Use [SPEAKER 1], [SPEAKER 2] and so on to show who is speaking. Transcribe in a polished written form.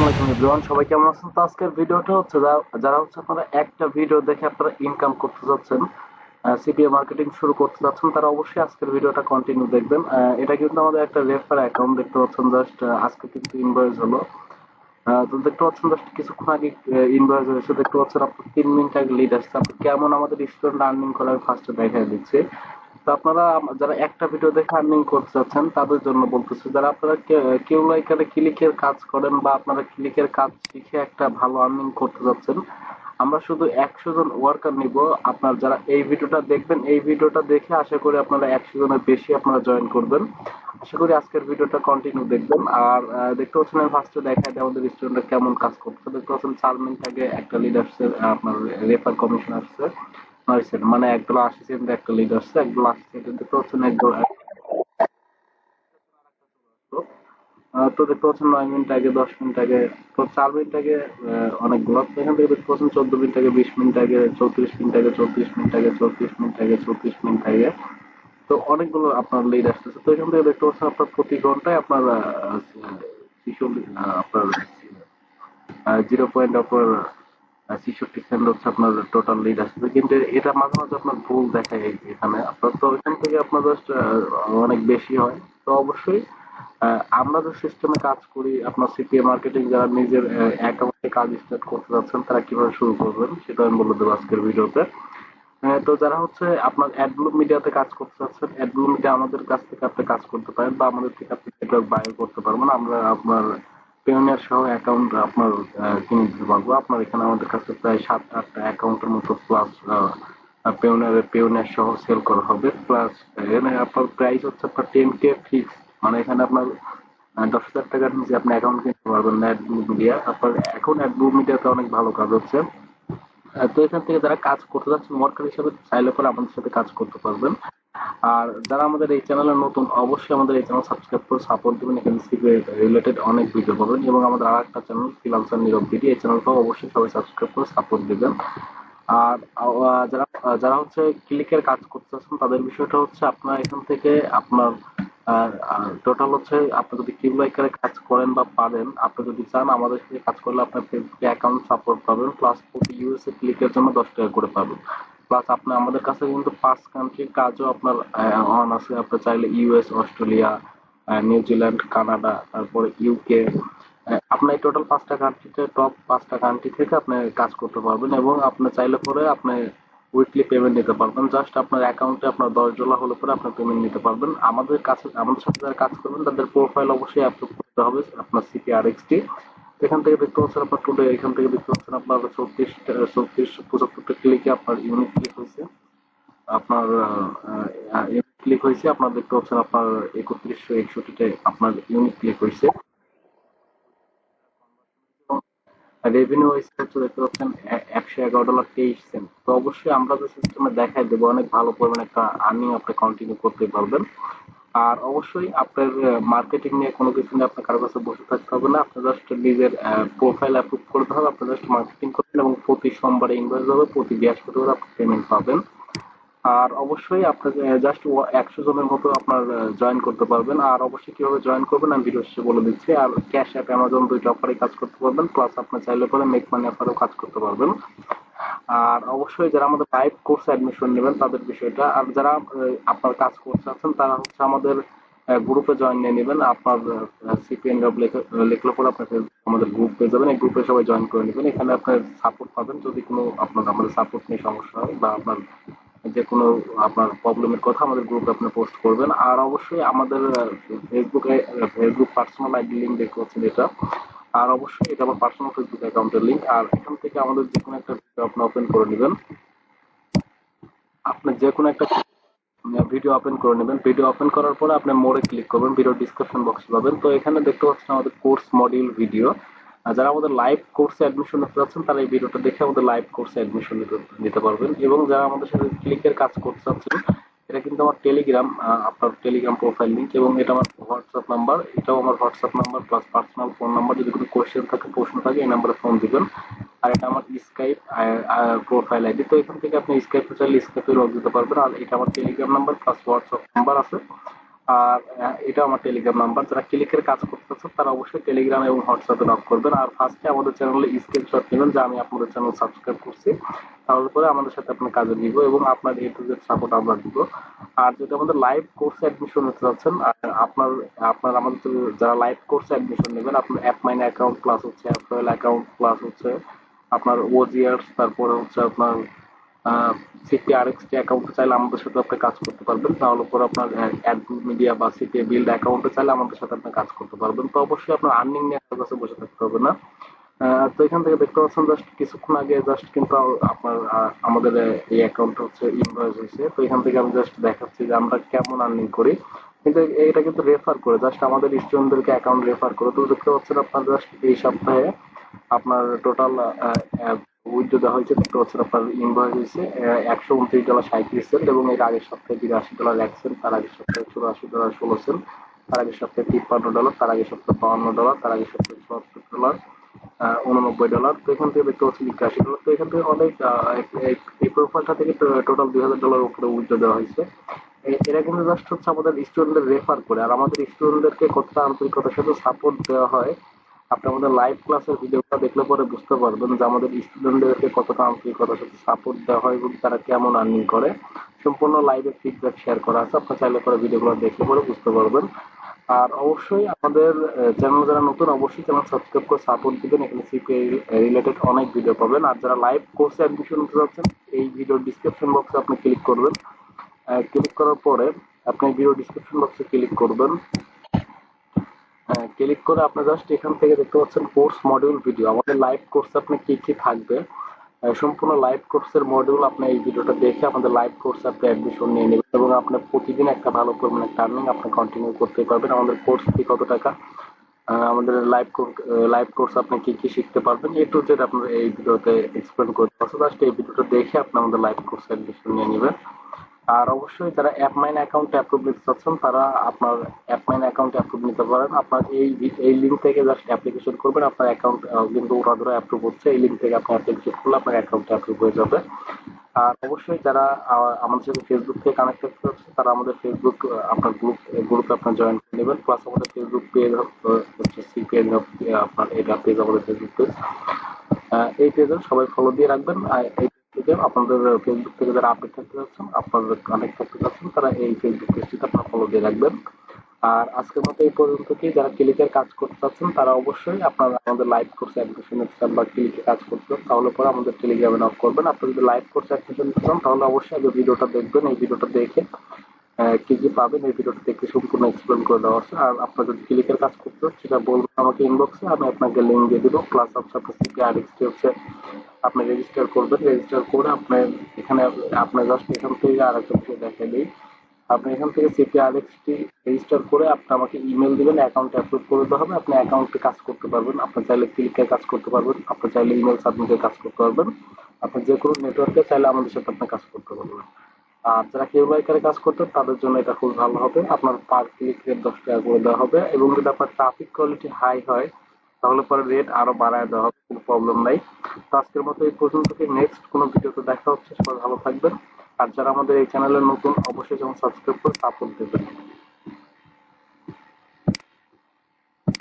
[SPEAKER 1] আলাইকুম এভরিওয়ান, সবাই কেমন আছেন? তো আজকের ভিডিওটা হচ্ছে যারা হচ্ছে আপনারা একটা ভিডিও দেখে আপনারা ইনকাম করতে যাচ্ছেন, সিপিএ মার্কেটিং শুরু করতে যাচ্ছেন, তারা অবশ্যই আজকের ভিডিওটা কন্টিনিউ দেখবেন। এটা কিন্তু আমাদের একটা রেফার অ্যাকাউন্ট দেখতে পাচ্ছেন, জাস্ট আজকে কিন্তু ইনভয়েস হলো। তো দেখতে পাচ্ছেন জাস্ট কিছুক্ষণ আগে ইনভয়েস হয়েছে, দেখতে পাচ্ছেন আপনার 3 মিনিট আগে লিড আসছে। আপনি কেমন আমাদের স্টুডেন্ট আর্নিং করে আমি ফার্স্টে দেখাই দিচ্ছি। তো আপনারা যারা একটা ভিডিও দেখে আর্নিং করতে চাচ্ছেন তাদের জন্য বলতেছি, যারা আপনারা কেউ লাইকারে ক্লিকের কাজ করেন বা আপনারা ক্লিকের কাজ শিখে একটা ভালো আর্নিং করতে যাচ্ছেন, আমরা শুধু 100 জন ওয়ার্কার নিব। আপনার যারা এই ভিডিওটা দেখবেন, এই ভিডিওটা দেখে আশা করি আপনারা 100 জনের বেশি আপনারা জয়েন করবেন। আশা করি আজকের ভিডিওটা কন্টিনিউ দেখবেন। আর দেখতে পাচ্ছেন আমি ফার্স্টে দেখাই দিই আমাদের স্টুডেন্টরা কেমন কাজ করছে। দেখতে পাচ্ছেন 4 মিনিট আগে একটা লিড আসছে, আপনার রেফার কমিশন আসছে 9 সেন্ট, মানে $1.80 একটা লিড আসছে। $1.80 দেখতে পাচ্ছেন একদম। তো দেখতে পাচ্ছেন 9 মিনিট আগে, 10 মিনিট আগে, তো 4 মিনিট আগে অনেকগুলো। তো এখান থেকে দেখতে পাচ্ছেন 14 মিনিট আগে, 20 মিনিট আগে, 34 মিনিট আগে, 34 মিনিট আগে, 34 মিনিট আগে, 34 মিনিট আগে। তো অনেকগুলো আপনার লিড আসতেছে। তো এখান থেকে দেখতে পাচ্ছেন আপনার প্রতি ঘন্টায় আপনার আপনার 0 পয়েন্ট 66 হচ্ছে আপনার টোটাল লিড আসতেছে। কিন্তু এটা মাঝে মাঝে আপনার ভুল দেখায় এখানে আপনার। তো এখান থেকে আপনার জাস্ট অনেক বেশি হয়। তো অবশ্যই আমরা যে সিস্টেমে কাজ করি, আপনার সিপিএ মার্কেটিং যারা নিজের অ্যাকাউন্টে কাজ স্টার্ট করতে যাচ্ছেন তারা কিভাবে শুরু করবেন সেটা আমি বলে দেবো আজকের ভিডিওতে। তো যারা হচ্ছে আপনার অ্যাডব্লু মিডিয়াতে কাজ করতে চাচ্ছেন, অ্যাডব্লু মিডিয়া আমাদের কাছ থেকে আপনি কাজ করতে পারেন বা আমাদের থেকে আপনি নেটওয়ার্ক বাই করতে পারবেন। আমরা আপনার পেওনিয়ার সহ অ্যাকাউন্ট আপনার কিনে দিতে পারবো। আপনার এখানে আমাদের কাছে প্রায় 7-8টা অ্যাকাউন্টের মতো প্লাস পেওনিয়ার সহ সেল করা হবে। প্লাস এখানে আপনার প্রাইস হচ্ছে আপনার 10K ফিক্স, মানে এখানে আপনার 10,000 টাকার নিচে আপনি অ্যাকাউন্ট কিনতে পারবেন না অ্যাডব্লু মিডিয়া। আপনার এখন অ্যাডব্লু মিডিয়াতে অনেক ভালো কাজ হচ্ছে। তো এখান থেকে যারা কাজ করতে যাচ্ছেন ওয়ার্কার হিসেবে, চাইলে পরে আমাদের সাথে কাজ করতে পারবেন। আর যারা আমাদের এই চ্যানেলে নতুন, অবশ্যই আমাদের এই চ্যানেল সাবস্ক্রাইব করে সাপোর্ট দিবেন। এখানে সিপি রিলেটেড অনেক ভিডিও পাবেন এবং আমাদের আরেকটা চ্যানেল ফ্রিল্যান্সার নীরব ভিডিও, এই চ্যানেলটাও অবশ্যই সবাই সাবস্ক্রাইব করে সাপোর্ট দিবেন। আর যারা হচ্ছে ক্লিকের কাজ করতেছেন তাদের বিষয়টা হচ্ছে আপনার এখান থেকে আপনার টোটাল হচ্ছে আপনি যদি কিউলাইকারে কাজ করেন বা পারেন, আপনি যদি চান আমাদের সাথে কাজ করলে আপনার ফেসবুকে অ্যাকাউন্ট সাপোর্ট পাবেন, প্লাস প্রতি ইউএসএ ক্লিকের জন্য 10 টাকা করে পাবেন। প্লাস আপনি আমাদের কাছে কিন্তু 5 কান্ট্রির কাজও আপনার অন আছে। আপনি চাইলে ইউএস, অস্ট্রেলিয়া, নিউজিল্যান্ড, কানাডা, তারপরে ইউকে, আপনি টোটাল 5টা কান্ট্রিতে, টপ 5টা কান্ট্রি থেকে আপনি কাজ করতে পারবেন এবং আপনি চাইলে পরে আপনি উইকলি পেমেন্ট নিতে পারবেন। জাস্ট আপনার অ্যাকাউন্টে আপনার $10 হলে পরে আপনি পেমেন্ট নিতে পারবেন। আমাদের সাথে যারা কাজ করবেন তাদের প্রোফাইল অবশ্যই আপলোড করতে হবে আপনার সিপিআরএক্সটি। এখান থেকে দেখতে পাচ্ছেন আপনার টুডে, এখান থেকে দেখতে পাচ্ছেন আপনার 75টা ক্লিকে আপনার ইউনিট ক্লিক হয়েছে, আপনার ইউনিট ক্লিক হয়েছে, আপনার দেখতে পাচ্ছেন আপনার 3161টা আপনার ইউনিট ক্লিক হয়েছে। রেভিনিউ হয়েছে হচ্ছে দেখতে পাচ্ছেন $111.23। তো অবশ্যই আমরা যে সিস্টেমে দেখাই দেবো, অনেক ভালো পরিমাণে একটা আর্নিং আপনি কন্টিনিউ করতে পারবেন। আর অবশ্যই আপনার মার্কেটিং নিয়ে কোনো কিছু নিয়ে আপনার কারো কাছে বসে থাকতে হবে না। আপনি জাস্ট নিজের প্রোফাইল অ্যাপ্রুভ করতে হবে, আপনি জাস্ট মার্কেটিং করবেন এবং প্রতি সোমবারে ইনভয়েস হবে, প্রতি বৃহস্পতিবার আপনি পেমেন্ট পাবেন। আর অবশ্যই আপনাকে জাস্ট 100 জনের মতো আপনার জয়েন করতে পারবেন। আর অবশ্যই কিভাবে জয়েন করবেন আমি ভিডিও শেষে বলে দিচ্ছি। আর ক্যাশ অ্যাপ, অ্যামাজন দুইটা অফারে কাজ করতে পারবেন, প্লাস আপনি চাইলে পরে মেক মানি অফারেও কাজ করতে পারবেন। আর অবশ্যই যারা আমাদের লাইভ কোর্সে অ্যাডমিশন নেবেন তাদের বিষয়টা, আর যারা আপনার কাজ করতে আছেন তারা হচ্ছে আমাদের গ্রুপে জয়েন নিয়ে নেবেন। আপনার সিপিএন জব লিখলে পরে আপনার আমাদের গ্রুপ পেয়ে যাবেন, এই গ্রুপে সবাই জয়েন করে নেবেন। এখানে আপনার সাপোর্ট পাবেন যদি কোনো আপনার আমাদের সাপোর্ট নিয়ে সমস্যা হয় বা আপনার যে কোনো আপনার প্রবলেমের কথা আমাদের গ্রুপে আপনি পোস্ট করবেন। আর অবশ্যই আমাদের ফেসবুক পার্সোনাল আইডি লিঙ্ক দেখতে পাচ্ছেন এটা। আর অবশ্যই এটা আমার পার্সোনাল ফেসবুক অ্যাকাউন্টের লিঙ্ক। আর এখান থেকে আমাদের যে কোনো একটা ভিডিও আপনি ওপেন করে নেবেন, আপনি যে কোনো একটা ভিডিও ওপেন করে নেবেন। ভিডিও ওপেন করার পরে আপনি মোড়ে ক্লিক করবেন, ভিডিও ডিসক্রিপশন বক্সে পাবেন। তো এখানে দেখতে পাচ্ছেন আমাদের কোর্স মডিউল ভিডিও। যারা আমাদের লাইভ কোর্সে অ্যাডমিশন নিতে চাচ্ছেন তারা এই ভিডিওটা দেখে আমাদের লাইভ কোর্সে অ্যাডমিশন নিতে পারবেন। এবং যারা আমাদের সাথে ক্লিকের কাজ করতে চাচ্ছেন, এটা কিন্তু আমার টেলিগ্রাম, আপনার টেলিগ্রাম প্রোফাইল লিঙ্ক, এবং এটা আমার হোয়াটসঅ্যাপ নাম্বার, এটাও আমার WhatsApp number plus personal phone number. যদি কোনো কোয়েশ্চেন থাকে, প্রশ্ন থাকে, এই নাম্বারে ফোন দিবেন। আর এটা আমার স্কাইপ প্রোফাইল আইডি। তো এখান থেকে আপনি স্কাইপে চাইলে স্কাইপে লগ দিতে পারবেন। আর এটা আমার Telegram number plus WhatsApp number আছে। আর এটা আমার টেলিগ্রাম নাম্বার। যারা ক্লিকের কাজ করতেছে তারা অবশ্যই টেলিগ্রাম এবং হোয়াটসঅ্যাপে নক করবেন। আর ফার্স্টে আমাদের চ্যানেলে স্ক্রিনশট নেবেন যে আমি আপনাদের চ্যানেল সাবস্ক্রাইব করছি, তাহলে পরে আমাদের সাথে আপনার কাজে দিব এবং আপনার এ টু জেড সাপোর্ট আমরা দিব। আর যদি আমাদের লাইভ কোর্সে অ্যাডমিশন নিতে চাচ্ছেন, আপনার আপনার আমাদের যারা লাইভ কোর্সে অ্যাডমিশন নেবেন, আপনার অ্যাপ মাইন অ্যাকাউন্ট প্লাস হচ্ছে অ্যাপয়েল অ্যাকাউন্ট প্লাস হচ্ছে আপনার ওজিআরস, তারপরে হচ্ছে আপনার সিপিআরএক্সটি অ্যাকাউন্টে চাইলে আমাদের সাথে আপনি কাজ করতে পারবেন। তাহলে পরে আপনার অ্যাডমিন মিডিয়া বা সিপিএ বিল্ড অ্যাকাউন্টে চাইলে আমাদের সাথে আপনি কাজ করতে পারবেন। তো অবশ্যই আপনার আর্নিং নিয়ে আপনার কাছে বসে থাকতে হবে না। তো এখান থেকে দেখতে পাচ্ছেন জাস্ট কিছুক্ষণ আগে জাস্ট কিন্তু আপনার আমাদের এই অ্যাকাউন্ট হচ্ছে ইনভয়েস হয়েছে। তো এখান থেকে আমি জাস্ট দেখাচ্ছি যে আমরা কেমন আর্নিং করি। কিন্তু এটা কিন্তু রেফার করে, জাস্ট আমাদের স্টুডেন্টদেরকে অ্যাকাউন্ট রেফার করে। তো দেখতে পাচ্ছেন আপনার জাস্ট এই সপ্তাহে আপনার টোটাল উইথড্র দেওয়া হয়েছে, দেখতে পাচ্ছেন আপনার ইনভয়েস হয়েছে $129.37 এবং এর আগের সপ্তাহে $82.01, তার আগের সপ্তাহে $84.16, তার আগের সপ্তাহে $53, তার আগের সপ্তাহে $52, তার আগের সপ্তাহে $74, $89। তো এখান থেকে দেখতে পাচ্ছি $81। তো এখান থেকে অনেক এই প্রোফাইলটা থেকে টোটাল $2000 উপরে উইথড্র দেওয়া হয়েছে। এরা কিন্তু জাস্ট হচ্ছে আমাদের স্টুডেন্টদের রেফার করে। আর আমাদের স্টুডেন্টদেরকে কতটা আন্তরিকতার সাথে সাপোর্ট দেওয়া হয়, আপনি আমাদের লাইভ ক্লাসের ভিডিওটা দেখলে পরে বুঝতে পারবেন যে আমাদের স্টুডেন্টদেরকে কতটা আন্তরিকতার সাথে সাপোর্ট দেওয়া হয় এবং তারা কেমন আর্নিং করে। সম্পূর্ণ লাইভে ফিডব্যাক শেয়ার করা আছে, আপনার চাইলে পরে ভিডিওগুলো দেখলে পরে বুঝতে পারবেন। আর অবশ্যই আমাদের চ্যানেল যারা নতুন অবশ্যই চ্যানেল সাবস্ক্রাইব করে সাপোর্ট দিবেন। এখানে সিপিএ রিলেটেড অনেক ভিডিও পাবেন। আর যারা লাইভ কোর্সে অ্যাডমিশন নিতে যাচ্ছেন, এই ভিডিওর ডিসক্রিপশন বক্সে আপনি ক্লিক করবেন। ক্লিক করার পরে আপনি ভিডিও ডিসক্রিপশন বক্সে ক্লিক করবেন। ক্লিক করে আপনি জাস্ট এখান থেকে দেখতে পাচ্ছেন কোর্স মডিউল ভিডিও। আমাদের লাইভ কোর্সে আপনি কি কি থাকবে, সম্পূর্ণ লাইভ কোর্সের মডিউল আপনি এই ভিডিওটা দেখে আমাদের লাইভ কোর্সে আপনি অ্যাডমিশন নিয়ে নেবেন এবং আপনি প্রতিদিন একটা ভালো পরিমাণে একটা আর্নিং আপনি কন্টিনিউ করতে পারবেন। আমাদের কোর্স ফি কত টাকা, আমাদের লাইভ কোর্স আপনি কি কি শিখতে পারবেন, এ টু জেড আপনার এই ভিডিওতে এক্সপ্লেন করতে পারছি। জাস্ট এই ভিডিওটা দেখে আপনি আমাদের লাইভ কোর্সে অ্যাডমিশন নিয়ে নেবেন। আর অবশ্যই যারা অ্যাপমাইন অ্যাকাউন্ট অ্যাপ্রুভ নিতে চাচ্ছেন তারা আপনার অ্যাপমাইন অ্যাকাউন্ট অ্যাপ্রুভ নিতে পারেন। আপনার এই লিঙ্ক থেকে জাস্ট অ্যাপ্লিকেশন করবেন, আপনার অ্যাকাউন্ট কিন্তু ওরা ধরে অ্যাপ্রুভ হচ্ছে। এই লিঙ্ক থেকে আপনি অ্যাপ্লিকেশন করলে আপনার অ্যাকাউন্ট অ্যাপ্রুভ হয়ে যাবে। আর অবশ্যই যারা আমাদের সাথে ফেসবুক থেকে কানেক্ট করতে হচ্ছে তারা আমাদের ফেসবুক আপনার গ্রুপে আপনার জয়েন করে নেবেন। প্লাস আমাদের ফেসবুক পেজ হচ্ছে সি পেজ, আপনার এটা পেজ আমাদের ফেসবুক পেজ। এই পেজে সবাই ফলো দিয়ে রাখবেন। আর এই পেজ থেকে আপনাদের ফেসবুক থেকে যারা আপডেট থাকতে যাচ্ছেন, আপনাদের কানেক্ট করতে যাচ্ছেন, তারা এই ফেসবুক পেজটিতে আপনারা ফলো দিয়ে রাখবেন। আর আজকের মতো এই পর্যন্ত কি, যারা ক্লিকের কাজ করতে চাচ্ছেন তারা অবশ্যই আপনারা আমাদের লাইভ কোর্সে অ্যাডমিশন নিতে চান বা ক্লিকে কাজ করতে চান, তাহলে পরে আমাদের টেলিগ্রামে নক করবেন। আপনি যদি লাইভ কোর্সে অ্যাডমিশন নিতে চান তাহলে অবশ্যই আগে ভিডিওটা দেখবেন। এই ভিডিওটা দেখে কি কি পাবেন এই ভিডিওটা দেখে সম্পূর্ণ এক্সপ্লেন করে দেওয়া আছে। আর আপনার যদি ক্লিকের কাজ করতে চান সেটা বলবেন আমাকে ইনবক্সে, আমি আপনাকে লিঙ্ক দিয়ে দেবো। প্লাস হচ্ছে আপনার সিপিআরএক্সটি হচ্ছে আপনি রেজিস্টার করবেন। রেজিস্টার করে আপনি এখানে আপনি জাস্ট এখান থেকে আরেকটা বিষয় দেখাই দিই। আপনি এখান থেকে সিপিআরএক্সটি রেজিস্টার করে আপনি আমাকে ইমেল দিবেন, অ্যাকাউন্ট অ্যাপ্রুভ করে দেওয়া হবে। আপনি অ্যাকাউন্টে কাজ করতে পারবেন। আপনি চাইলে ক্লিকের কাজ করতে পারবেন, আপনি চাইলে ইমেল সাবমিটের কাজ করতে পারবেন। আপনি যে কোনো নেটওয়ার্কে চাইলে আমাদের সাথে আপনি কাজ করতে পারবেন। আর যারা কেউ লাইকারে কাজ করতেন তাদের জন্য এটা খুব ভালো হবে। আপনার পার ক্লিক রেট $10 করে দেওয়া হবে এবং যদি আপনার ট্রাফিক কোয়ালিটি হাই হয় তাহলে পরে রেট আরো বাড়ায় দেওয়া হবে, কোনো প্রবলেম নাই। তো আজকের মতো এই পর্যন্ত, নেক্সট কোনো ভিডিওতে দেখা হচ্ছে। সবাই ভালো থাকবেন। আর যারা আমাদের এই চ্যানেলে নতুন অবশ্যই যেমন সাবস্ক্রাইব করে সাপোর্ট দেবেন।